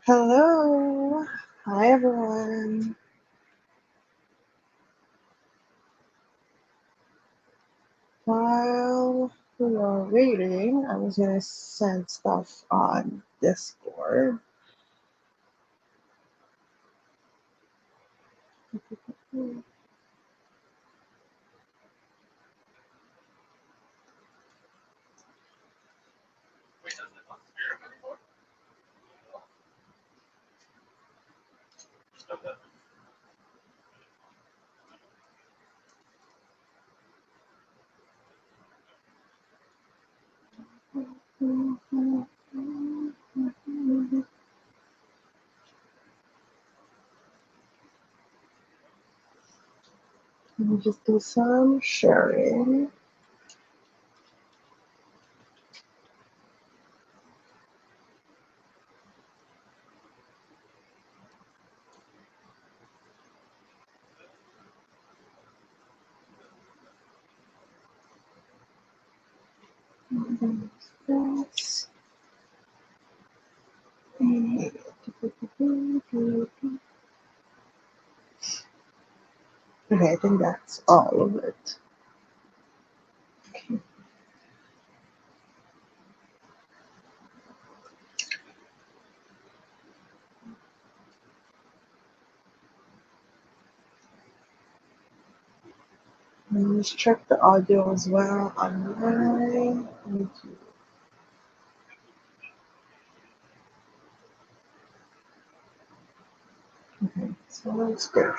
Hello. Hi, everyone. While we are waiting, I was going to send stuff on Discord. Let me just do some sharing. Okay, I think that's all of it. Let me just check the audio as well on my YouTube. Okay, sounds good.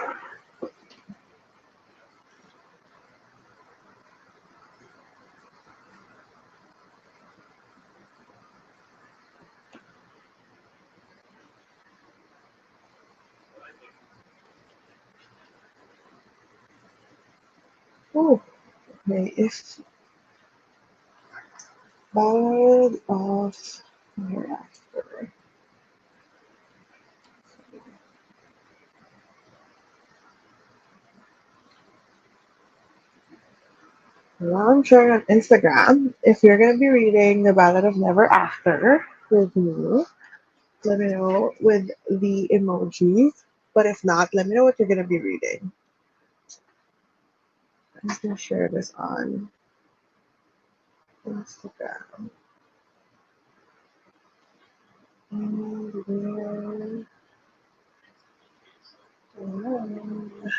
Oh, okay, if Ballad of Hereafter. Well, I'm sharing on Instagram. If you're going to be reading The Ballad of Never After with me, let me know with the emoji. But if not, let me know what you're going to be reading. I'm just going to share this on Instagram. And where?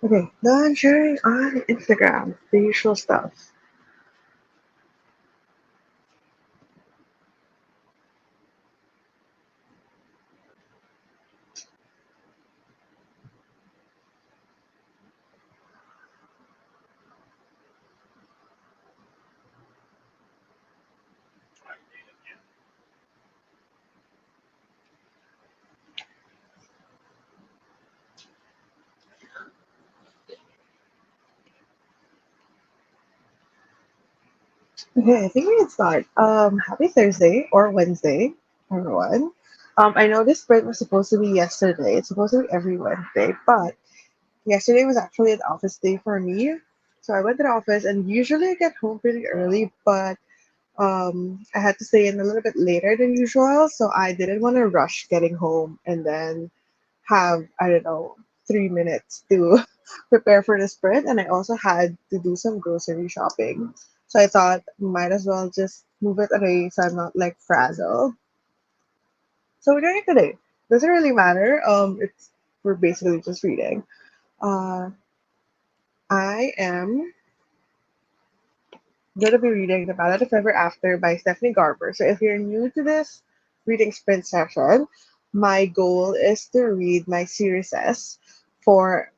Okay, now I'm sharing on Instagram the usual stuff. Okay, I think we can start. Happy Thursday or Wednesday, everyone. I know this spread was supposed to be yesterday. It's supposed to be every Wednesday, but yesterday was actually an office day for me. So I went to the office, and usually I get home pretty early, but I had to stay in a little bit later than usual. So I didn't want to rush getting home and then have, I don't know, 3 minutes to prepare for the sprint. And I also had to do some grocery shopping. So I thought might as well just move it away so I'm not like frazzled. So we're doing it today. Doesn't really matter. It's we're basically just reading. Uh, I am going to be reading The Ballad of Ever After by Stephanie Garber. So if you're new to this reading sprint session, my goal is to read my series S for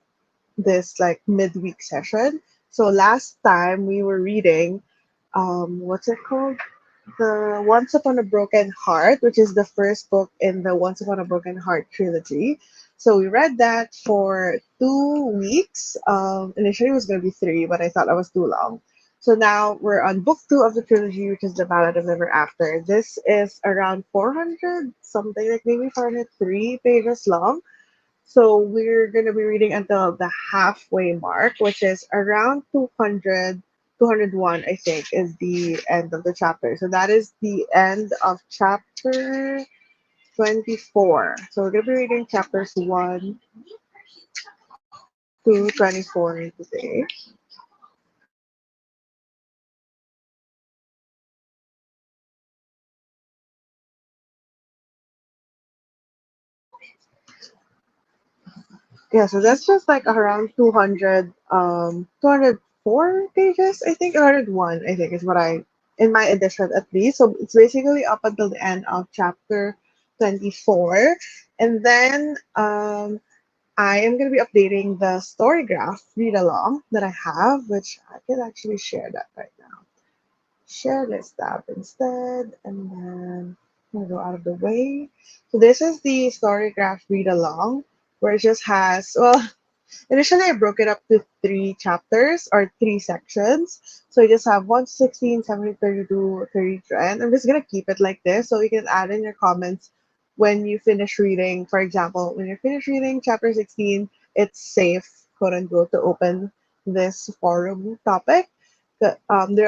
this like midweek session. So last time we were reading, what's it called? the Once Upon a Broken Heart, which is the first book in the Once Upon a Broken Heart trilogy. So we read that for 2 weeks. Initially, it was going to be three, but I thought that was too long. So now we're on book two of the trilogy, which is The Ballad of Never After. This is around 400, something like maybe 403 pages long. So we're going to be reading until the halfway mark, which is around 200, 201, I think, is the end of the chapter. So that is the end of chapter 24. So we're going to be reading chapters 1 to 24 today. Yeah, so that's just like around 200, 204 pages, I think, 201, I think, is what in my edition at least. So it's basically up until the end of chapter 24. And then I am going to be updating the story graph read along that I have, which I can actually share that right now. Share this tab instead, and then I'm gonna go out of the way. So this is the story graph read along, where it just has, well, initially, I broke it up to three chapters or three sections. So you just have 1 to 16, 17, 32, 33. And I'm just going to keep it like this. So you can add in your comments when you finish reading. For example, when you're finished reading chapter 16, it's safe, quote unquote, to open this forum topic. There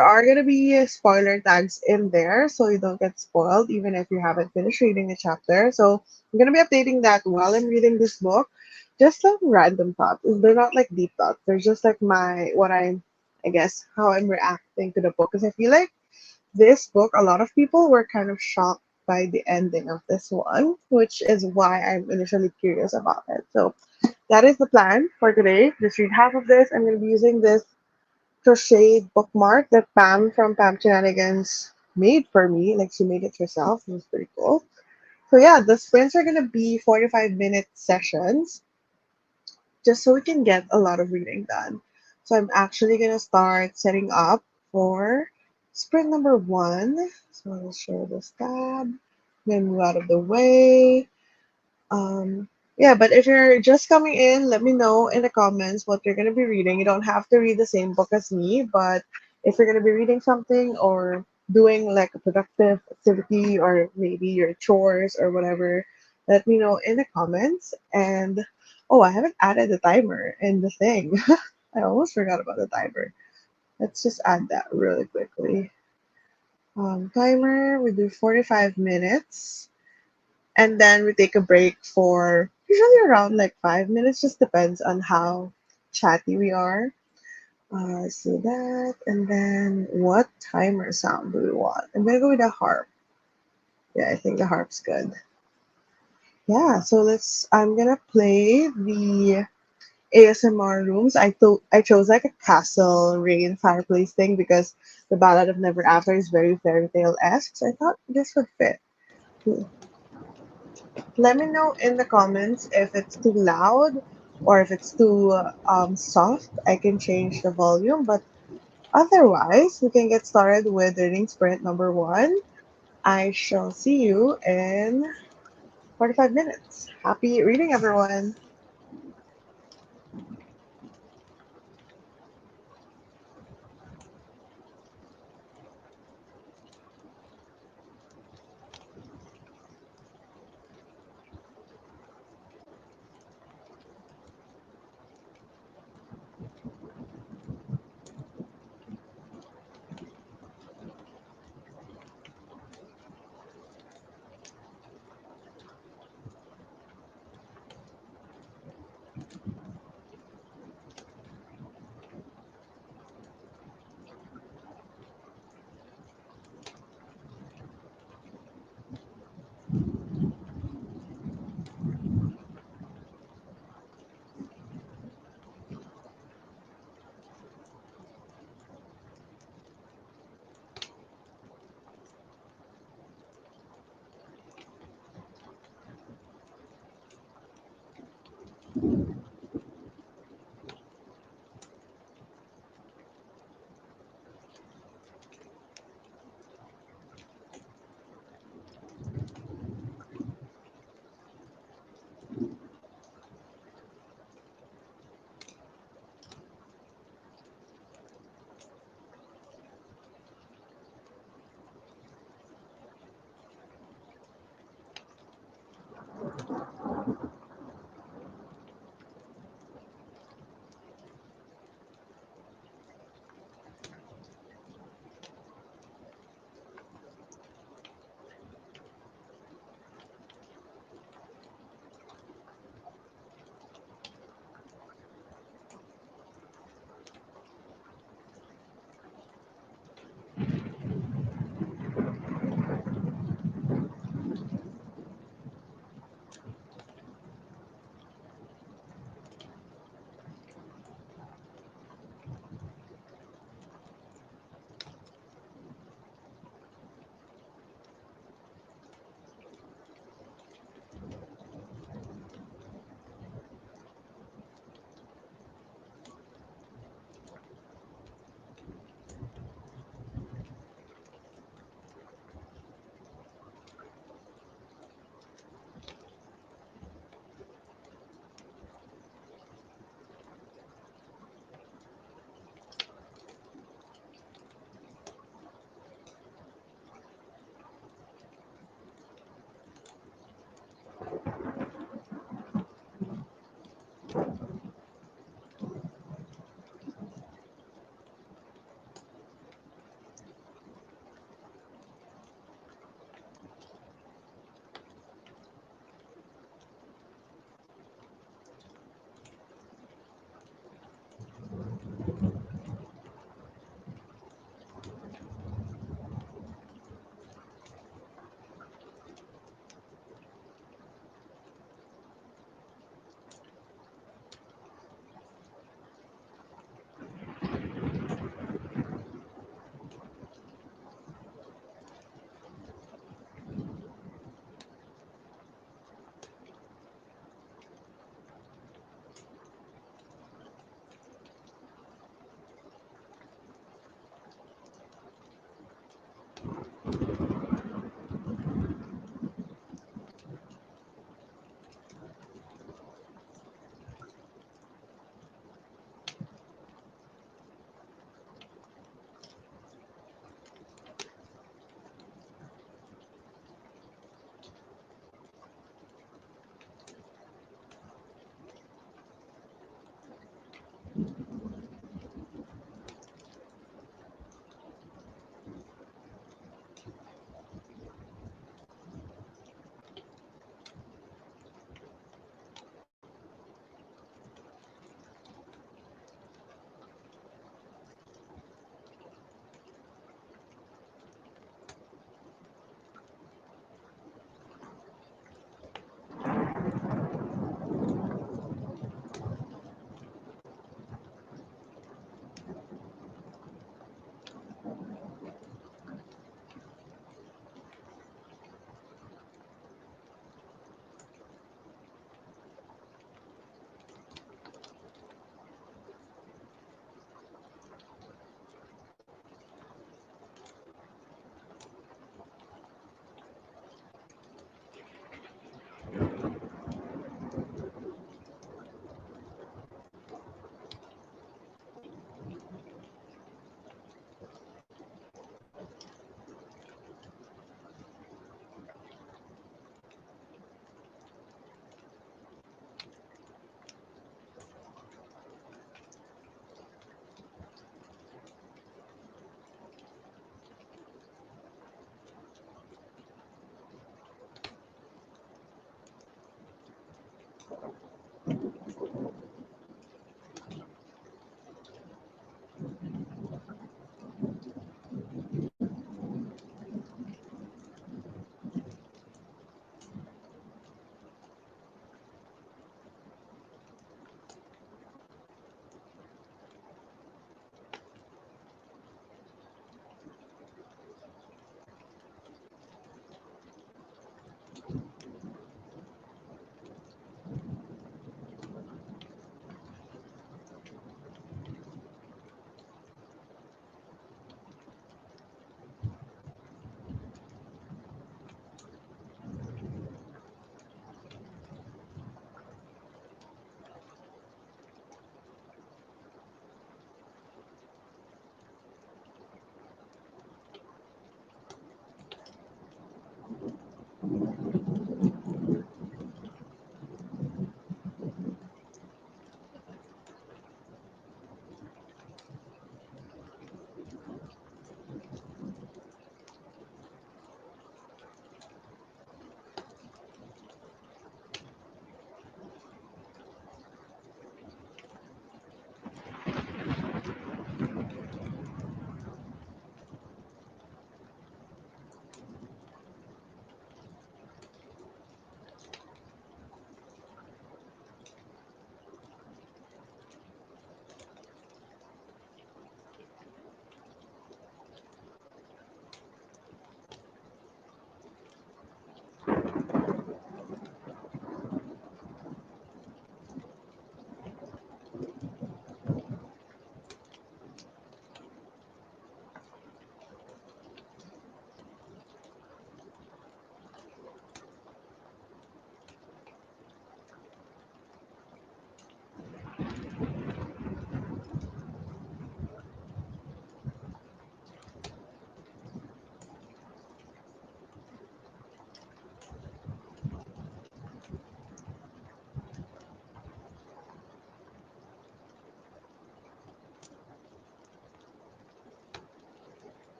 are going to be spoiler tags in there so you don't get spoiled even if you haven't finished reading the chapter. So I'm going to be updating that while I'm reading this book. Just some random thoughts. They're not like deep thoughts. They're just like I guess, how I'm reacting to the book. Because I feel like this book, a lot of people were kind of shocked by the ending of this one, which is why I'm initially curious about it. So that is the plan for today. Just read half of this. I'm going to be using this crocheted bookmark that Pam from Pam Shenanigans made for me. Like she made it herself. It was pretty cool. So yeah, the sprints are going to be 45-minute sessions just so we can get a lot of reading done. So I'm actually gonna start setting up for sprint number one. So I'll share this tab, then move out of the way. Yeah, but if you're just coming in, let me know in the comments what you're gonna be reading. You don't have to read the same book as me, but if you're gonna be reading something or doing like a productive activity or maybe your chores or whatever, let me know in the comments. And oh, I haven't added the timer in the thing. I almost forgot about the timer. Let's just add that really quickly. Timer, we do 45 minutes and then we take a break for usually around like 5 minutes. Just depends on how chatty we are. So that, and then what timer sound do we want? I'm gonna go with a harp. Yeah, I think the harp's good. Yeah, so I'm gonna play the ASMR rooms. I chose like a castle rain fireplace thing because the Ballad of Never After is very fairy tale esque. So I thought this would fit. Let me know in the comments if it's too loud or if it's too soft. I can change the volume, but otherwise, we can get started with reading sprint number one. I shall see you in 45 minutes. Happy reading, everyone.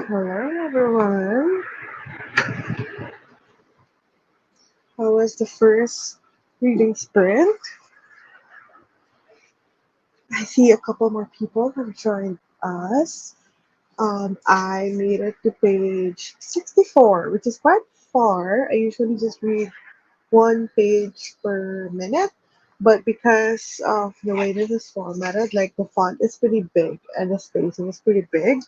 Hello, everyone. How was the first reading sprint? I see a couple more people have joined us. I made it to page 64, which is quite far. I usually just read one page per minute, but because of the way this is formatted, like the font is pretty big and the spacing is pretty big,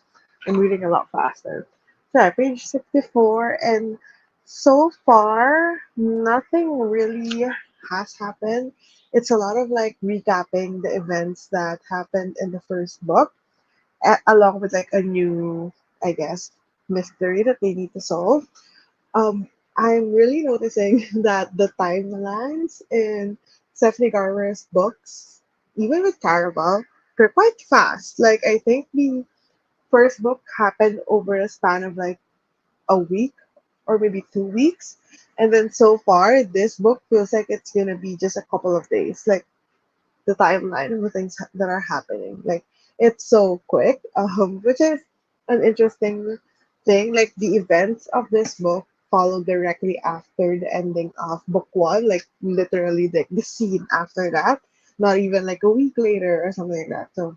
I'm reading a lot faster. So yeah, page 64, and so far nothing really has happened. It's a lot of like recapping the events that happened in the first book, along with like a new, I guess, mystery that they need to solve. um, I'm really noticing that the timelines in Stephanie Garber's books, even with Caraval, they're quite fast. Like I think the first book happened over a span of like a week or maybe 2 weeks, and then so far this book feels like it's gonna be just a couple of days. Like the timeline of the things that are happening. Like it's so quick, which is an interesting thing. Like the events of this book follow directly after the ending of book one, like literally like the scene after that, not even like a week later or something like that. So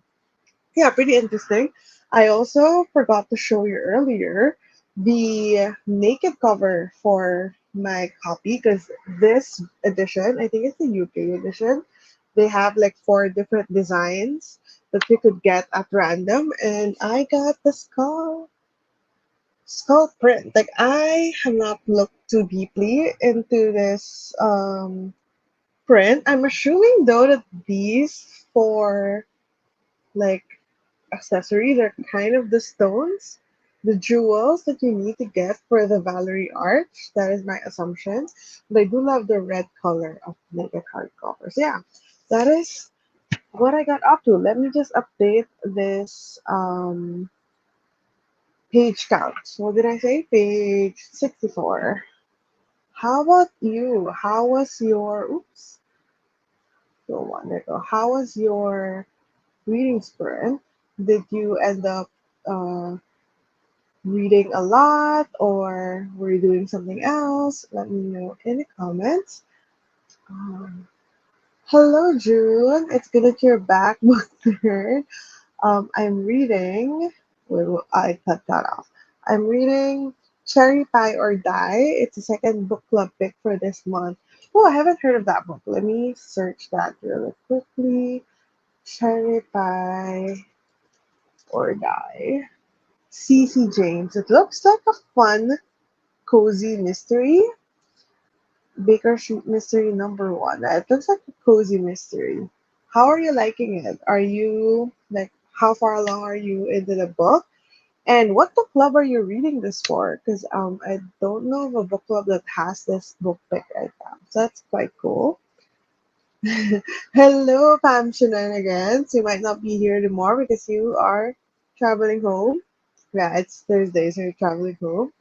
yeah, pretty interesting. I also forgot to show you earlier the naked cover for my copy because this edition, I think it's the UK edition, they have like four different designs that you could get at random, and I got the skull print. Like I have not looked too deeply into this print. I'm assuming though that these four like accessories are kind of the stones, the jewels that you need to get for the Valerie arch. That is my assumption. But I do love the red color of naked hardcover. So yeah, that is what I got up to. Let me just update this page count. So what did I say? Page 64. How about you? How was your oops? Go one there go. How was your reading sprint? Did you end up uh, reading a lot or were you doing something else? Let me know in the comments. Um, Hello, June. It's good that you're back, book nerd. I'm reading. Wait, I cut that off. I'm reading Cherry Pie or Die. It's the second book club pick for this month. Oh, I haven't heard of that book. Let me search that really quickly. Cherry Pie or Die. C.C. James. It looks like a fun, cozy mystery. Baker Street Mystery number one. It looks like a cozy mystery. How are you liking it? Are you like how far along are you into the book? And what book club are you reading this for? Because I don't know of a book club that has this book pick right now. So that's quite cool. Hello, Pam Shenanigans. You might not be here anymore because you are traveling home. Yeah, it's Thursday, so you're traveling home.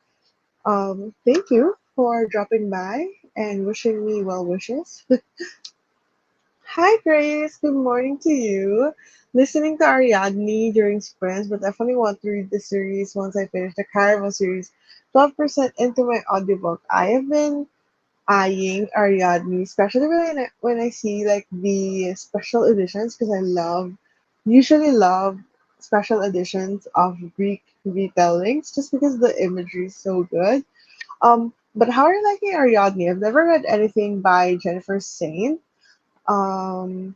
Thank you for dropping by and wishing me well wishes. Hi, Grace. Good morning to you. Listening to Ariadne during sprints, but definitely want to read the series once I finish the Caraval series. 12% into my audiobook. I have been eyeing Ariadne, especially when I see like the special editions, because usually love special editions of Greek retellings, just because the imagery is so good. But how are you liking Ariadne? I've never read anything by Jennifer Saint. Um,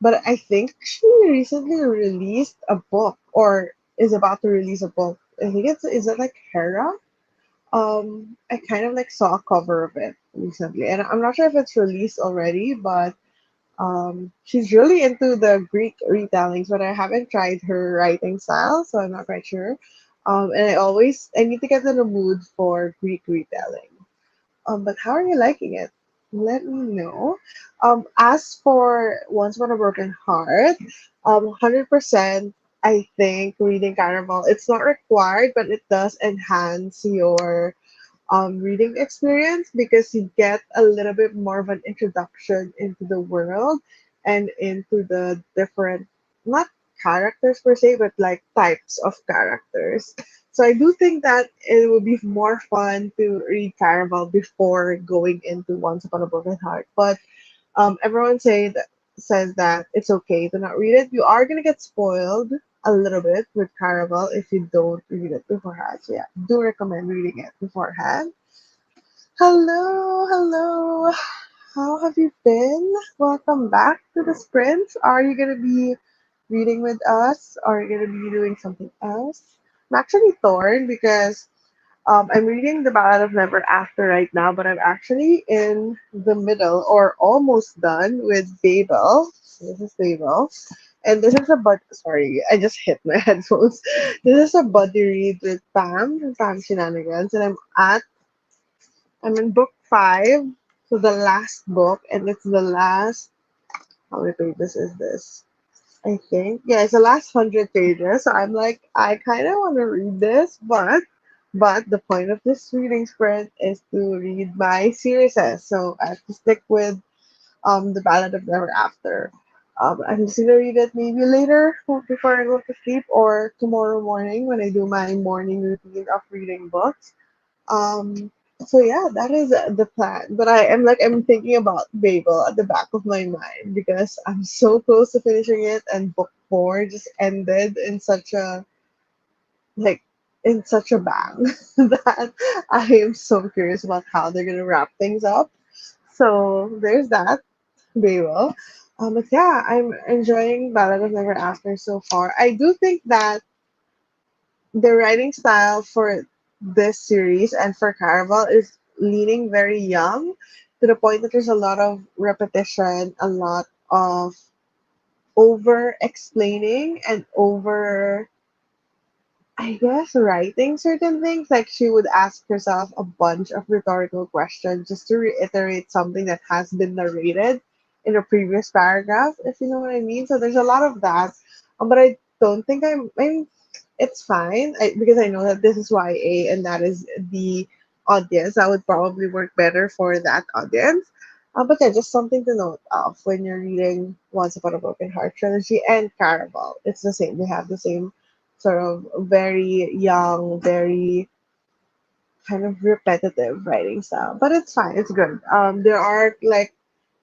but I think she recently released a book or is about to release a book. I think it's is it like Hera? I kind of like saw a cover of it recently, and I'm not sure if it's released already, but she's really into the Greek retellings, but I haven't tried her writing style, so I'm not quite sure. And I need to get in the mood for Greek retelling. But how are you liking it? Let me know. As for Once Upon a Broken Heart, 100%, I think reading Caraval, it's not required, but it does enhance your reading experience because you get a little bit more of an introduction into the world and into the different, not characters per se, but like types of characters. So I do think that it would be more fun to read Caraval before going into Once Upon a Broken Heart. But everyone says that it's okay to not read it. You are gonna get spoiled a little bit with Caraval if you don't read it beforehand. So yeah, do recommend reading it beforehand. Hello, hello. How have you been? Welcome back to the sprint. Are you gonna be reading with us? Or are you gonna be doing something else? I'm actually torn because I'm reading the Ballad of Never After right now, but I'm actually in the middle or almost done with Babel. This is Babel. And this is a sorry, I just hit my headphones. This is a buddy read with Pam from Pam Shenanigans, and I'm in book five, so the last book, and it's the last. How many pages is this? I think yeah, it's the last 100 pages. So I'm like, I kind of want to read this, but the point of this reading spread is to read my series. So I have to stick with the Ballad of Never After. I'm just gonna read it maybe later before I go to sleep or tomorrow morning when I do my morning routine of reading books. Um, so yeah, that is the plan. But I'm thinking about Babel at the back of my mind because I'm so close to finishing it, and book four just ended like in such a bang that I am so curious about how they're gonna wrap things up. So there's that, Babel. But yeah, I'm enjoying Ballad of Never After so far. I do think that the writing style for this series and for Caraval is leaning very young to the point that there's a lot of repetition, a lot of over explaining and over, I guess, writing certain things. Like she would ask herself a bunch of rhetorical questions just to reiterate something that has been narrated in a previous paragraph, if you know what I mean. So there's a lot of that. But I don't think I mean, it's fine because I know that this is YA and that is the audience. That would probably work better for that audience. But yeah, just something to note of when you're reading Once Upon a Broken Heart trilogy and Caraval. It's the same. They have the same sort of very young, very kind of repetitive writing style. But it's fine. It's good. There are like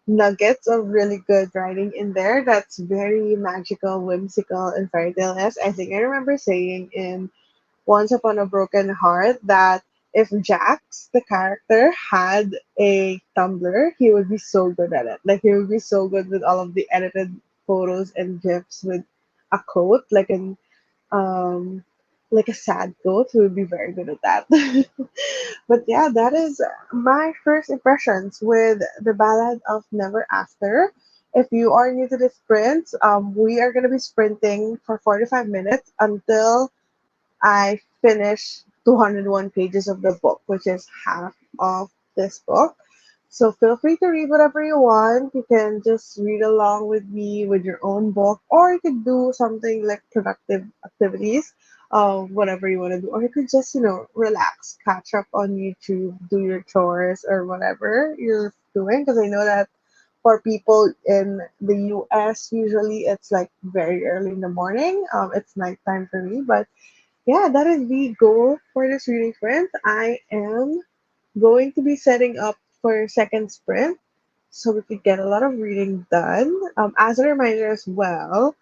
nuggets of really good writing in there that's very magical, whimsical, and fairy tale esque. I think I remember saying in Once Upon a Broken Heart that if Jax, the character, had a Tumblr, he would be so good at it. Like he would be so good with all of the edited photos and gifs with a quote, um like a sad quote. He would be very good at that. But yeah, that is my first impressions with the Ballad of Never After. If you are new to the sprint, we are going to be sprinting for 45 minutes until I finished 201 pages of the book, which is half of this book. So feel free to read whatever you want. You can just read along with me with your own book, or you could do something like productive activities, whatever you want to do, or you could just, relax, catch up on YouTube, do your chores, or whatever you're doing. Because I know that for people in the US, usually it's like very early in the morning. It's nighttime for me, but yeah, that is the goal for this reading sprint. I am going to be setting up for second sprint so we could get a lot of reading done. As a reminder as well,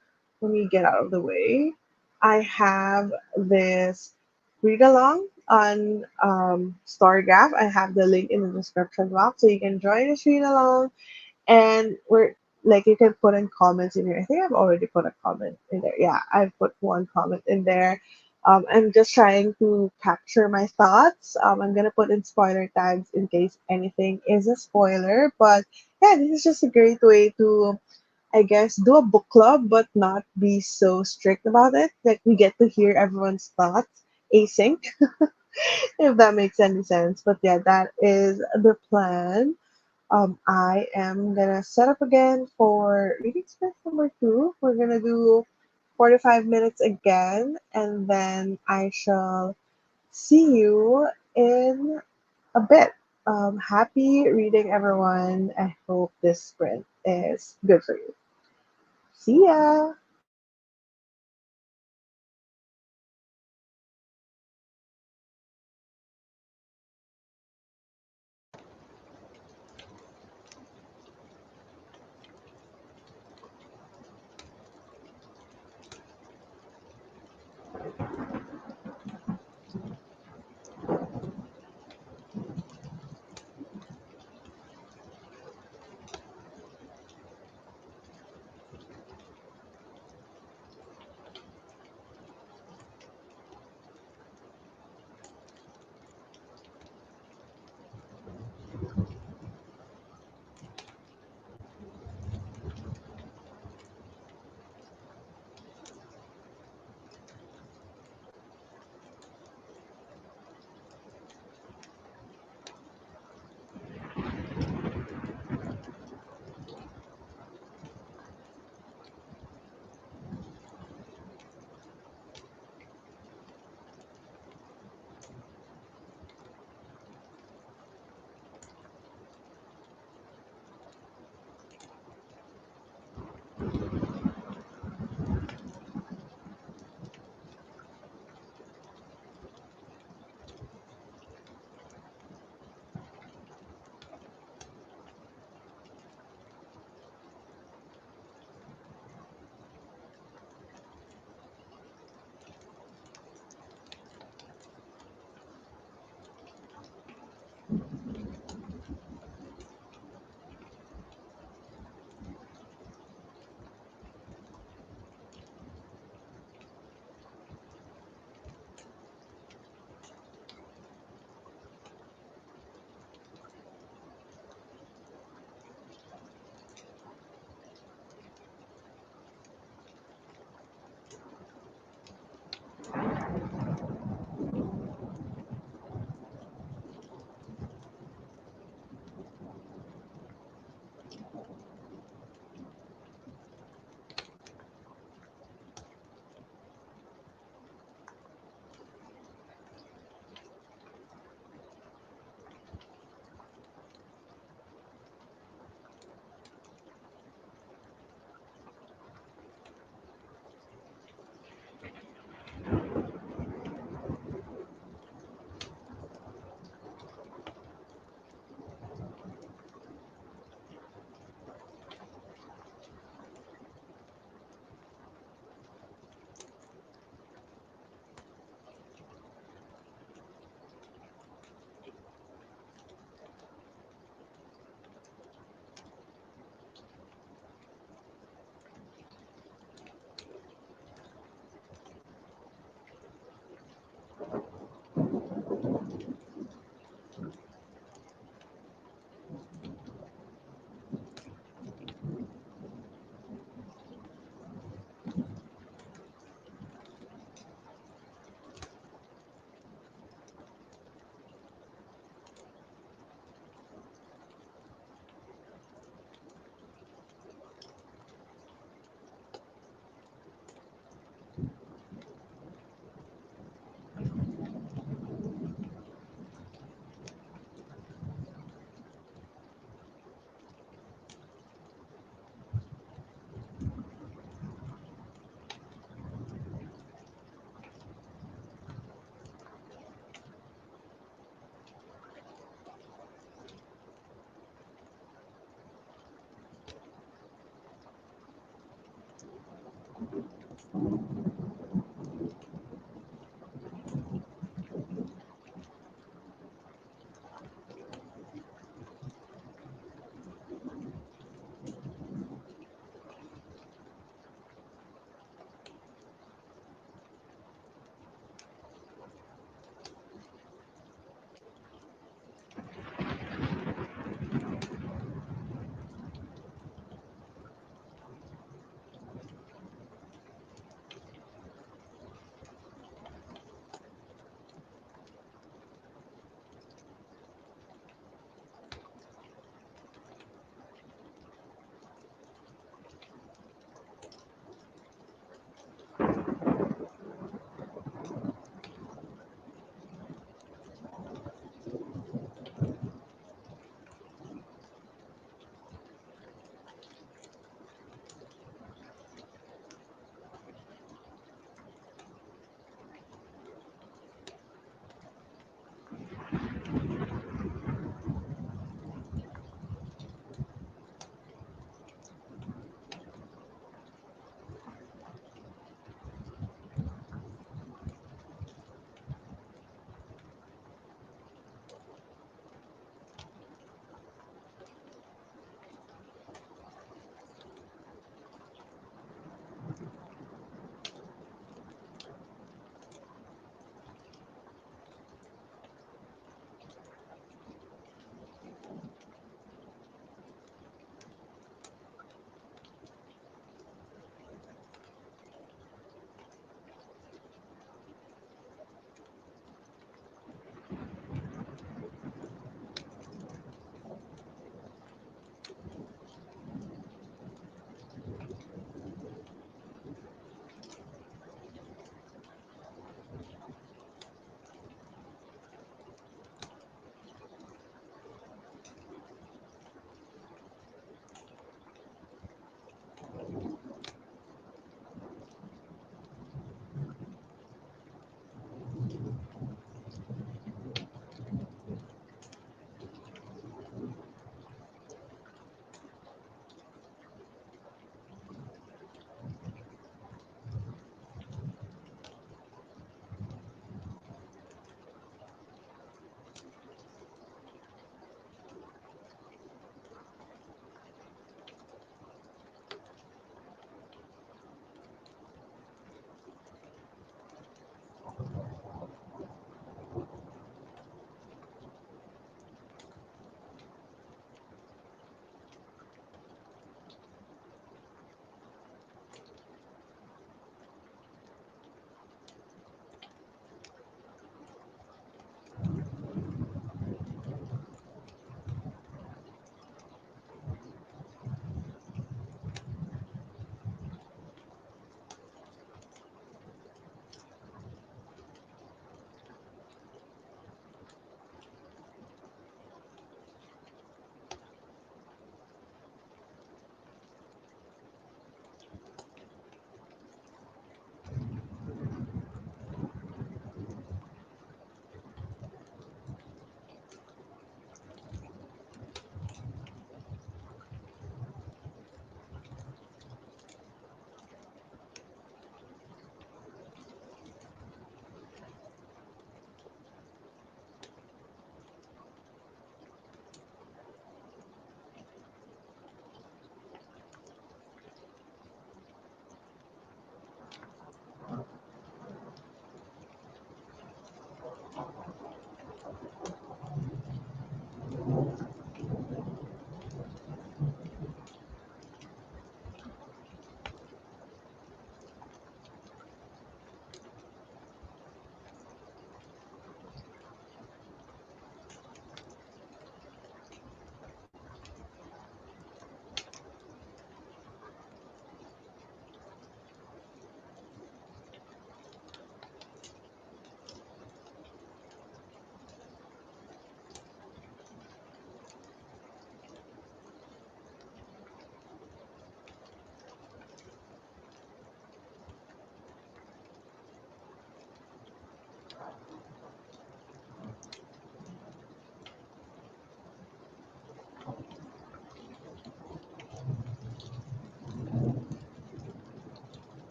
let me get out of the way. I have this read along on Storygraph. I have the link in the description box so you can join this read along and we're like you can put in comments in here. I think I've already put a comment in there. Yeah, I've put one comment in there. I'm just trying to capture my thoughts. I'm gonna put in spoiler tags in case anything is a spoiler. But yeah, this is just a great way to, I guess, do a book club, but not be so strict about it. Like we get to hear everyone's thoughts async, if that makes any sense. But yeah, that is the plan. I am gonna set up again for reading sprint number two. We're gonna do 45 minutes again, and then I shall see you in a bit. Happy reading, everyone. I hope this sprint is good for you. See ya!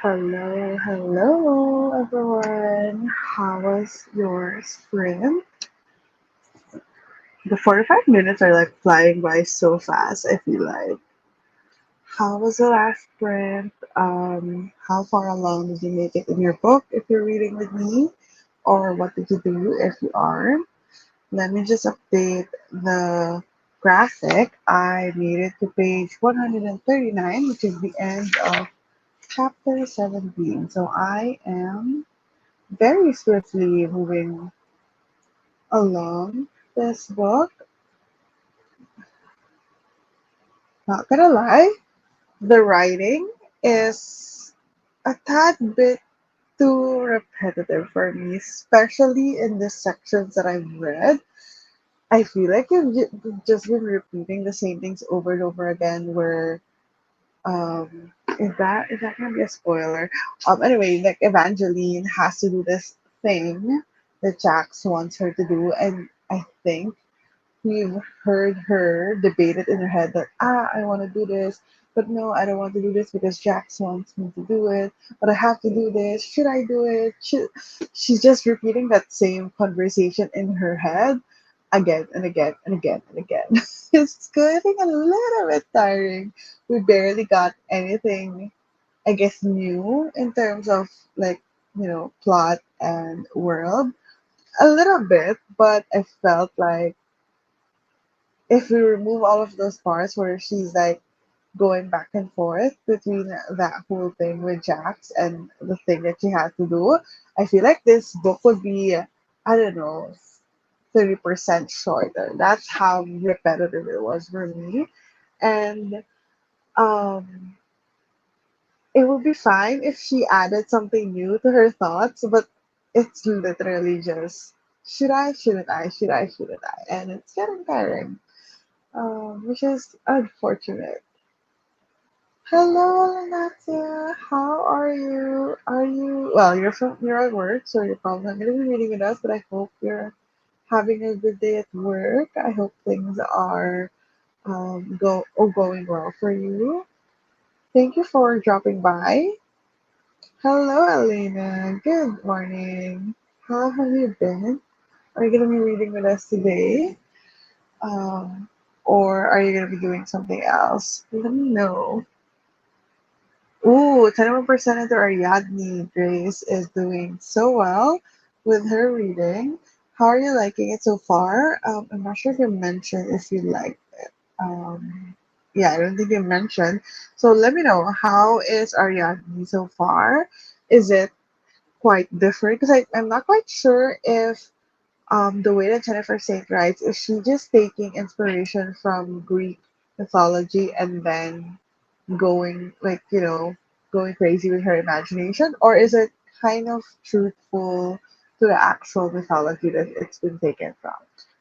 Hello, hello, everyone. How was your sprint? The 45 minutes are like flying by so fast, I feel like. How was the last sprint? How far along did you make it in your book if you're reading with me? Or what did you do if you aren't? Let me just update the graphic. I made it to page 139, which is the end of chapter 17. So I am very swiftly moving along this book. Not gonna lie, the writing is a tad bit too repetitive for me, especially in the sections that I've read. I feel like you've just been repeating the same things over and over again. Where is that gonna be a spoiler? Anyway, like Evangeline has to do this thing that Jax wants her to do, and I think we've heard her debate it in her head that I want to do this, but no, I don't want to do this because Jax wants me to do it, but I have to do this. Should I do it? She's just repeating that same conversation in her head again and again and again and again. It's getting a little bit tiring. We barely got anything, I guess, new in terms of like plot and world. A little bit, but I felt like if we remove all of those parts where she's like going back and forth between that whole thing with Jax and the thing that she has to do, I feel like this book would be, I don't know, 30% shorter. That's how repetitive it was for me. And um, it would be fine if she added something new to her thoughts, but it's literally just should I, shouldn't I, should I, shouldn't I? And it's getting tiring, which is unfortunate. Hello, Natia. How are you? Well, you're at work, so you're probably not going to be reading with us, but I hope you're having a good day at work. I hope things are going well for you. Thank you for dropping by. Hello, Elena. Good morning. How have you been? Are you going to be reading with us today? Um, or are you going to be doing something else? Let me know. Ooh, 21% into Ariadne. Grace is doing so well with her reading. How are you liking it so far? I'm not sure if you mentioned if you liked it. Yeah, I don't think you mentioned. So let me know, how is Ariadne so far? Is it quite different? Because I'm not quite sure if the way that Jennifer Saint writes, is she just taking inspiration from Greek mythology and then going going crazy with her imagination, or is it kind of truthful to the actual mythology that it's been taken from?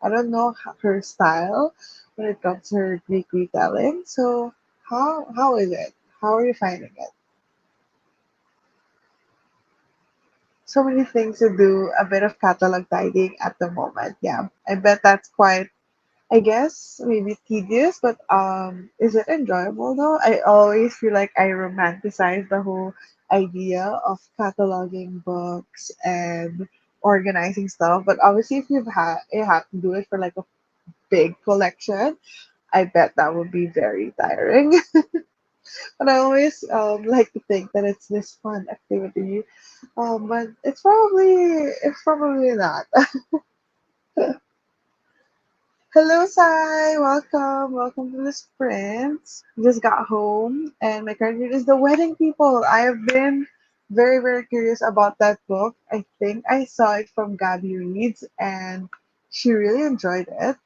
I don't know her style when it comes to her Greek retelling. So how is it? How are you finding it? So many things to do, a bit of catalog tidying at the moment. Yeah, I bet that's quite, I guess, maybe tedious, but is it enjoyable though? I always feel like I romanticize the whole idea of cataloging books and organizing stuff. But obviously, if you have to do it for like a big collection, I bet that would be very tiring. But I always like to think that it's this fun activity. But it's probably not. Hello, Sai. Welcome to the sprint. Just got home, and my current read is The Wedding People. I have been very, very curious about that book. I think I saw it from Gabby Reads, and she really enjoyed it.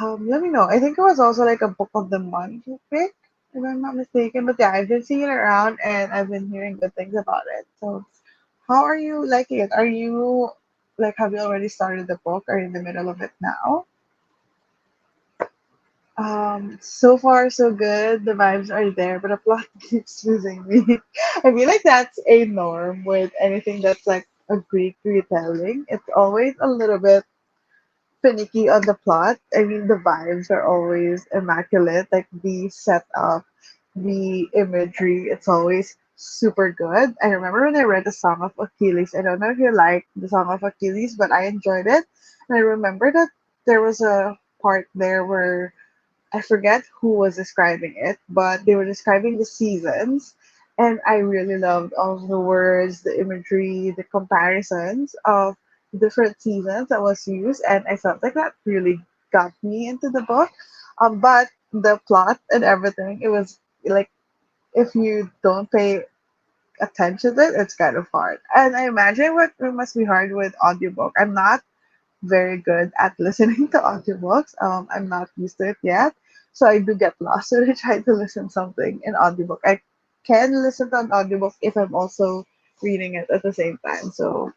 Let me know. I think it was also like a book of the month pick, if I'm not mistaken. But yeah, I've been seeing it around, and I've been hearing good things about it. So, how are you liking it? Are you like, have you already started the book? Are you in the middle of it now? So far so good. The vibes are there, but the plot keeps losing me. I feel like that's a norm with anything that's like a Greek retelling. It's always a little bit finicky on the plot. I mean, the vibes are always immaculate. Like the setup, the imagery, it's always super good. I remember when I read the Song of Achilles. I don't know if you like the Song of Achilles, but I enjoyed it. And I remember that there was a part there where I forget who was describing it, but they were describing the seasons. And I really loved all of the words, the imagery, the comparisons of different seasons that was used. And I felt like that really got me into the book. But the plot and everything, it was like if you don't pay attention to it, it's kind of hard. And I imagine what it must be hard with audiobook. I'm not very good at listening to audiobooks. I'm not used to it yet. So I do get lost when I try to listen something in audiobook. I can listen to an audiobook if I'm also reading it at the same time. So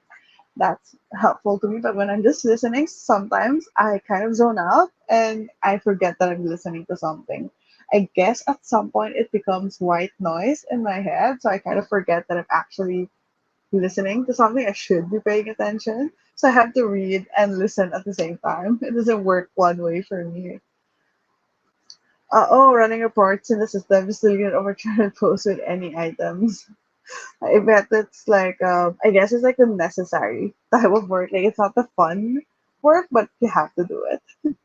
that's helpful to me. But when I'm just listening, sometimes I kind of zone out and I forget that I'm listening to something. I guess at some point it becomes white noise in my head. So I kind of forget that I'm actually listening to something. I should be paying attention. So I have to read and listen at the same time. It doesn't work one way for me. Running reports in the system is still gonna overturn and post with any items. I bet that's like I guess it's like a necessary type of work. Like it's not the fun work, but you have to do it.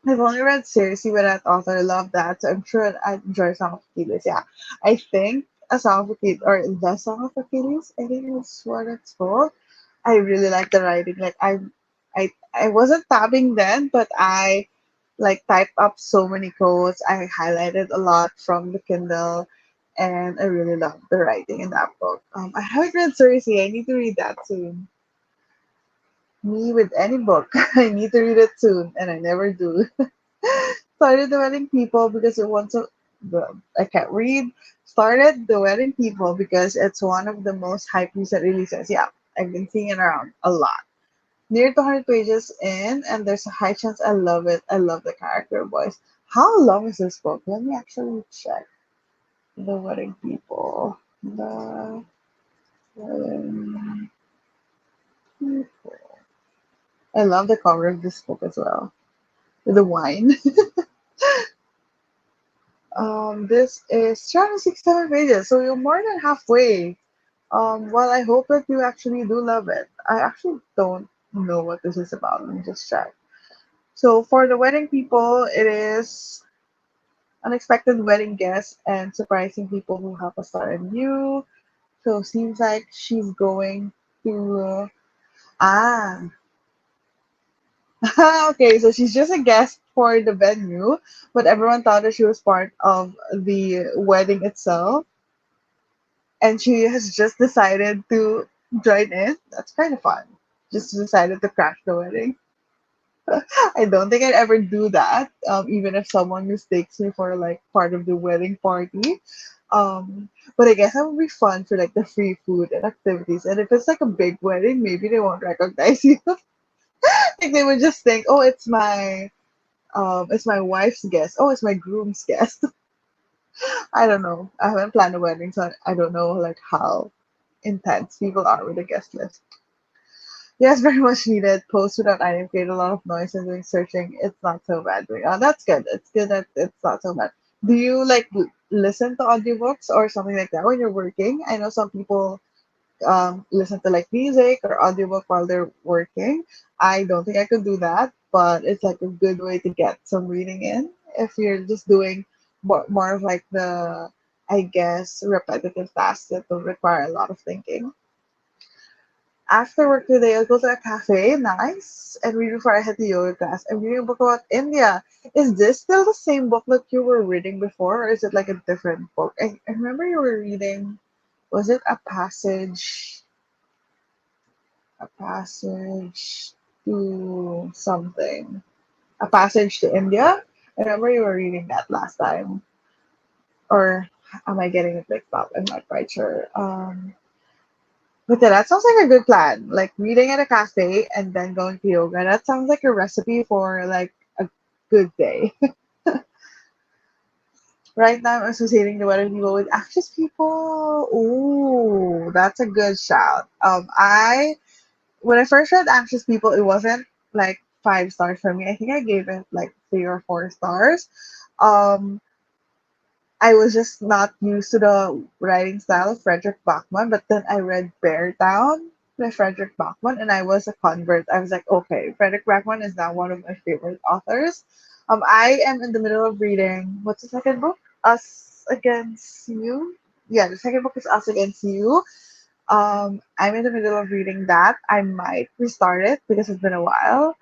I've only read seriously by that author. I love that. So I'm sure I'd enjoy Song of Achilles. Yeah. I think a Song of Achilles or the Song of Achilles, I think is what it's called. I really like the writing. Like I wasn't tabbing then, but I like typed up so many quotes. I highlighted a lot from the Kindle, and I really love the writing in that book. I haven't read Cersei. I need to read that soon. Me with any book, I need to read it soon, and I never do. Started the Wedding People because it wants to. I can't read. Started the Wedding People because it's one of the most hype recent releases. Yeah, I've been seeing it around a lot. Near 200 pages in, and there's a high chance I love it. I love the character voice. How long is this book? Let me actually check. The Wedding People. The Wedding People. I love the cover of this book as well. With the wine. This is 367 pages, so you're more than halfway. Well, I hope that you actually do love it. I actually don't know what this is about. Let me just check. So for the wedding people, it is unexpected wedding guests and surprising people who help us start anew. So seems like she's going to ah okay, so she's just a guest for the venue, but everyone thought that she was part of the wedding itself, and she has just decided to join in. That's kind of fun. Just decided to crash the wedding. I don't think I'd ever do that, even if someone mistakes me for like part of the wedding party. But I guess that would be fun for like the free food and activities. And if it's like a big wedding, maybe they won't recognize you. Like they would just think, oh, it's my wife's guest. Oh, it's my groom's guest. I don't know. I haven't planned a wedding, so I don't know like how intense people are with the guest list. Yes, very much needed. Post without item create a lot of noise and doing searching. It's not so bad. That's good. It's good that it's not so bad. Do you like listen to audiobooks or something like that when you're working? I know some people listen to like music or audiobook while they're working. I don't think I could do that, but it's like a good way to get some reading in if you're just doing more of like the, I guess, repetitive tasks that don't require a lot of thinking. After work today, I'll go to a cafe, nice, and read before I head to yoga class. I'm reading a book about India. Is this still the same book that you were reading before, or is it like a different book? I remember you were reading, was it a passage to something, a passage to India? I remember you were reading that last time, or am I getting it mixed up? I'm not quite sure. But yeah, that sounds like a good plan. Like reading at a cafe and then going to yoga. That sounds like a recipe for like a good day. Right now, I'm associating the weather people with anxious people. Ooh, that's a good shout. I when I first read anxious people, it wasn't like 5 stars for me. I think I gave it like 3 or 4 stars. Um, I was just not used to the writing style of Frederick Bachman, but then I read Bear Down by Frederick Bachman and I was a convert. I was like, okay, Frederick Bachman is now one of my favorite authors. I am in the middle of reading, what's the second book? Us Against You? Yeah, the second book is Us Against You. I'm in the middle of reading that. I might restart it because it's been a while.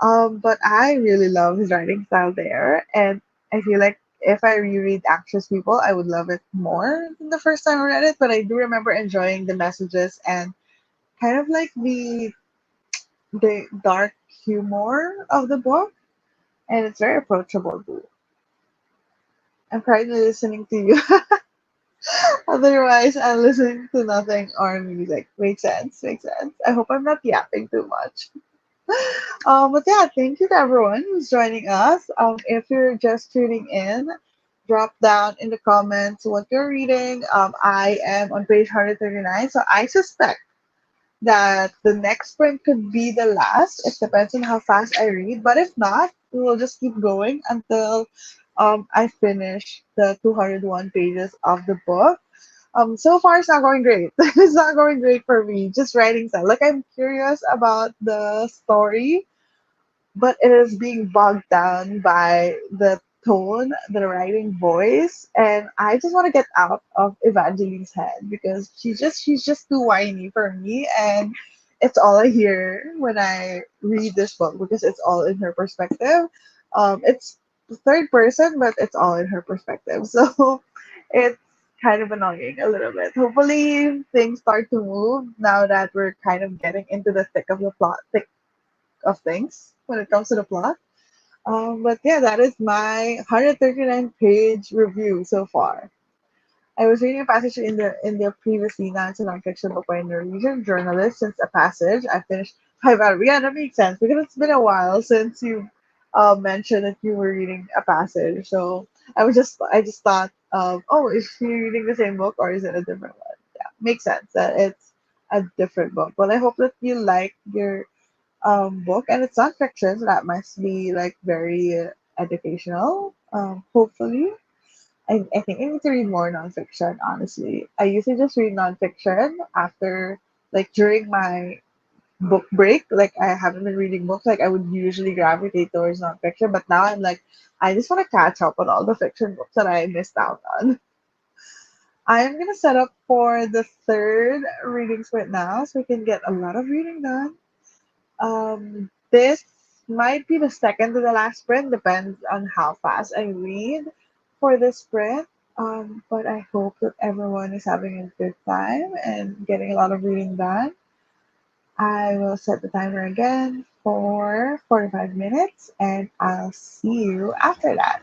But I really love his writing style there, and I feel like if I reread Anxious People, I would love it more than the first time I read it. But I do remember enjoying the messages and kind of like the dark humor of the book, and it's very approachable too. I'm currently listening to you. Otherwise, I'm listening to nothing or music. Makes sense. Makes sense. I hope I'm not yapping too much. But yeah, thank you to everyone who's joining us. If you're just tuning in, drop down in the comments what you're reading. I am on page 139, so I suspect that the next print could be the last. It depends on how fast I read, but if not, we will just keep going until I finish the 201 pages of the book. So far it's not going great. It's not going great for me. Just writing style. Like I'm curious about the story, but it is being bogged down by the tone, the writing voice, and I just want to get out of Evangeline's head because she's just too whiny for me, and it's all I hear when I read this book because it's all in her perspective. It's third person, but it's all in her perspective, so it's kind of annoying a little bit. Hopefully, things start to move now that we're kind of getting into the thick of the plot, thick of things when it comes to the plot. But yeah, that is my 139 page review so far. I was reading a passage in the previously now it's a nonfiction book by a Norwegian journalist since a passage. I finished five out of yeah, that makes sense because it's been a while since you mentioned that you were reading a passage. So I just thought oh, is she reading the same book or is it a different one? Yeah, makes sense that it's a different book. But I hope that you like your book, and it's nonfiction, so that must be like very educational. Hopefully, I think I need to read more nonfiction. Honestly, I usually just read nonfiction after like during my book break. Like I haven't been reading books. Like I would usually gravitate towards nonfiction, but now I'm like I just want to catch up on all the fiction books that I missed out on. I'm gonna set up for the third reading sprint now, so we can get a lot of reading done. This might be the second to the last sprint, depends on how fast I read for this sprint. But I hope that everyone is having a good time and getting a lot of reading done. I will set the timer again for 45 minutes and I'll see you after that.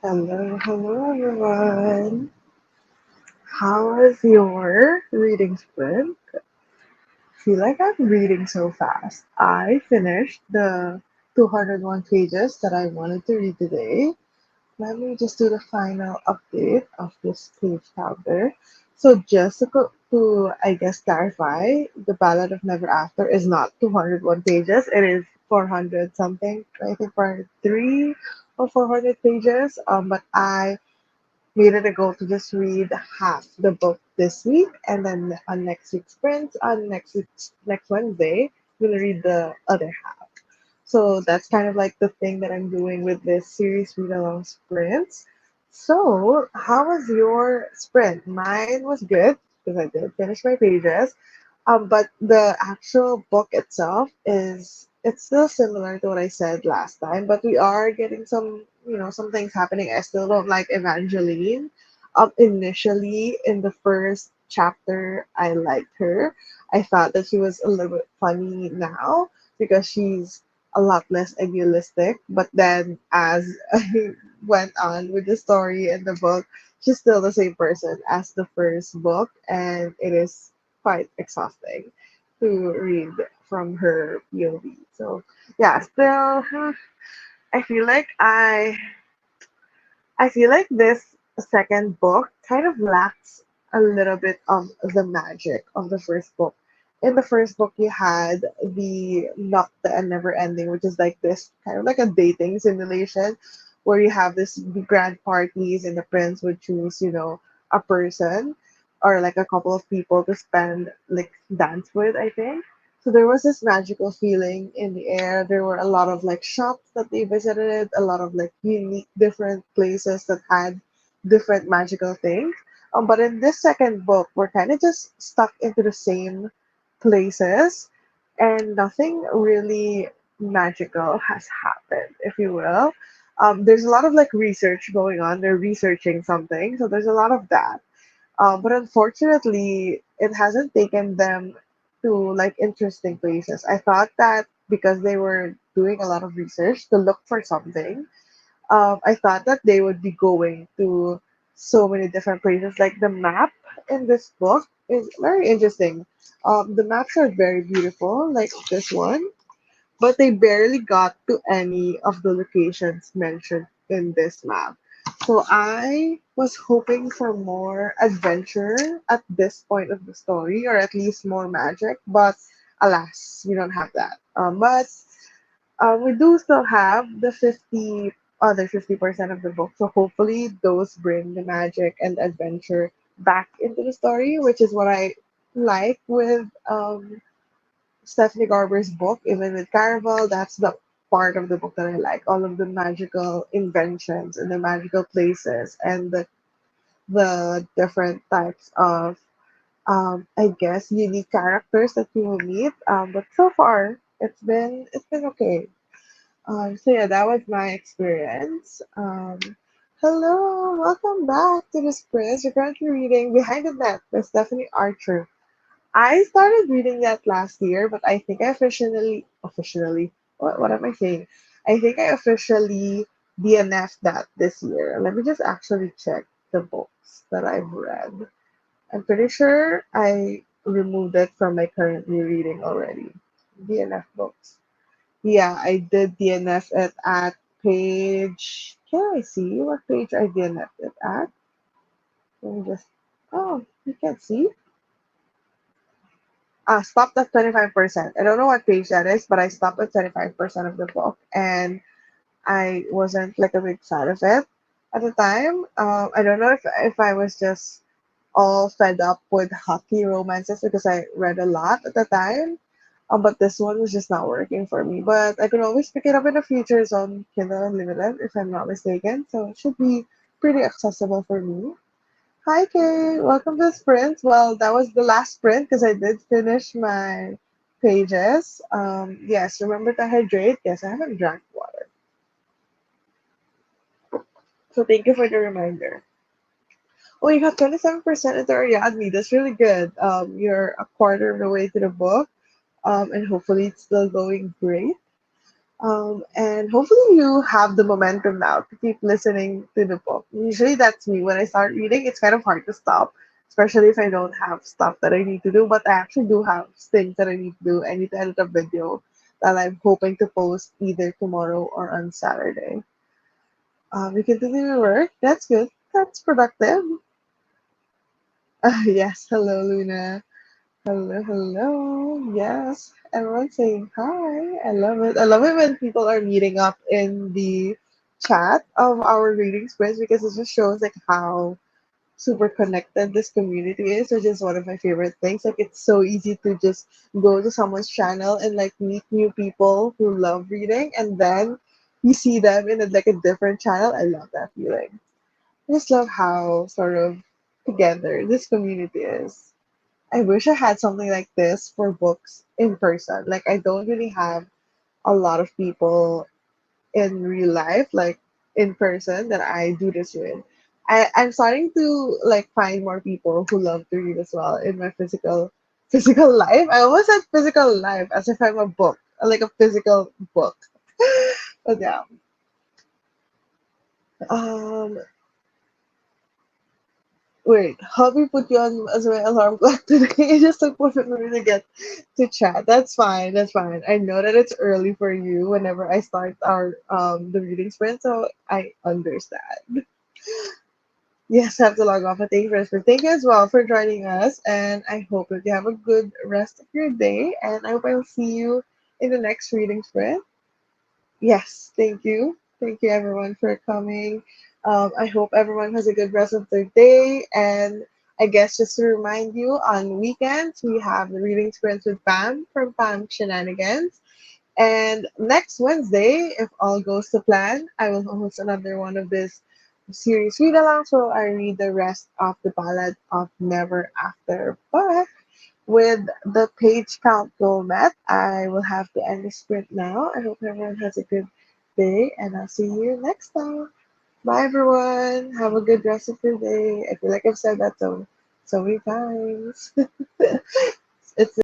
Hello, hello everyone. How was your reading sprint? Feel like I'm reading so fast. I finished the 201 pages that I wanted to read today. Let me just do the final update of this page counter. So just I guess clarify, the Ballad of Never After is not 201 pages. It is 400 something. I think 403 or 400 pages. But I made it a goal to just read half the book this week, and then on next week's sprint, on next Wednesday, I'm gonna read the other half. So that's kind of like the thing that I'm doing with this series read along sprints. So, how was your sprint? Mine was good because I did finish my pages. But the actual book itself is it's still similar to what I said last time, but we are getting some things happening. I still don't like Evangeline. Initially in the first chapter, I liked her. I thought that she was a little bit funny now because she's a lot less idealistic. But then as I went on with the story in the book, she's still the same person as the first book, and it is quite exhausting to read from her POV. So yeah, still, I feel like I feel like this second book kind of lacks a little bit of the magic of the first book. In the first book, you had the Nocta and Never Ending, which is like this kind of like a dating simulation where you have this grand parties and the prince would choose, a person or like a couple of people to spend like dance with, I think. So there was this magical feeling in the air. There were a lot of like shops that they visited, a lot of like unique different places that had different magical things. But in this second book, we're kind of just stuck into the same places, and nothing really magical has happened, if you will. There's a lot of like research going on. They're researching something, so there's a lot of that. But unfortunately, it hasn't taken them to like interesting places. I thought that because they were doing a lot of research to look for something, I thought that they would be going to so many different places. Like the map in this book is very interesting. The maps are very beautiful, like this one, but they barely got to any of the locations mentioned in this map. So I was hoping for more adventure at this point of the story, or at least more magic, but alas, we don't have that. But we do still have the 50% of the book, so hopefully those bring the magic and adventure back into the story, which is what I like with Stephanie Garber's book, even with Caraval. That's the part of the book that I like. All of the magical inventions and the magical places and the different types of I guess unique characters that you will meet. But so far it's been okay. So yeah, that was my experience. Hello, welcome back to the Spritz. You're currently reading Behind the Net by Stephanie Archer. I started reading that last year, but I think I what am I saying? I think I officially DNF'd that this year. Let me just actually check the books that I've read. I'm pretty sure I removed it from my currently reading already. DNF books. Yeah, I did DNF it at page. Can I see what page I DNF'd it at? Let me just. Oh, you can't see? Stopped at 25%. I don't know what page that is, but I stopped at 25% of the book, and I wasn't like a big fan of it at the time. I don't know if I was just all fed up with hockey romances because I read a lot at the time. But this one was just not working for me. But I could always pick it up in the future. It's on Kindle Unlimited, if I'm not mistaken. So it should be pretty accessible for me. Hi, Kay. Welcome to Sprint. Well, that was the last sprint because I did finish my pages. Yes, remember to hydrate. Yes, I haven't drank water. So thank you for the reminder. Oh, you got 27% into Ariadne. That's really good. You're a quarter of the way to the book, and hopefully it's still going great. And hopefully you have the momentum now to keep listening to the book. Usually that's me. When I start reading, it's kind of hard to stop, especially if I don't have stuff that I need to do. But I actually do have things that I need to do. I need to edit a video that I'm hoping to post either tomorrow or on Saturday. We continue to work. That's good. That's productive. Yes. Hello, Luna. Hello, hello. Yes. Everyone saying hi. I love it. I love it when people are meeting up in the chat of our reading space because it just shows like how super connected this community is, which is one of my favorite things. Like it's so easy to just go to someone's channel and like meet new people who love reading, and then you see them in like a different channel. I love that feeling. I just love how sort of together this community is. I wish I had something like this for books in person. Like I don't really have a lot of people in real life, like in person, that I do this with. I'm starting to like find more people who love to read as well in my physical life. I almost said physical life as if I'm a book, like a physical book. But yeah. Um Wait, help me put you on as my alarm clock today. It just took one for me to get to chat. That's fine. That's fine. I know that it's early for you whenever I start our the reading sprint, so I understand. Yes, I have to log off. But thank you as well for joining us, and I hope that you have a good rest of your day. And I hope I'll see you in the next reading sprint. Yes, thank you. Thank you everyone for coming. I hope everyone has a good rest of their day. And I guess just to remind you, on weekends we have the reading sprints with Pam from Pam Shenanigans. And next Wednesday, if all goes to plan, I will host another one of this series read along. So I read the rest of the Ballad of Never After. But with the page count goal met, I will have to end the sprint now. I hope everyone has a good day, and I'll see you next time. Bye, everyone. Have a good rest of your day. I feel like I've said that so many times. It's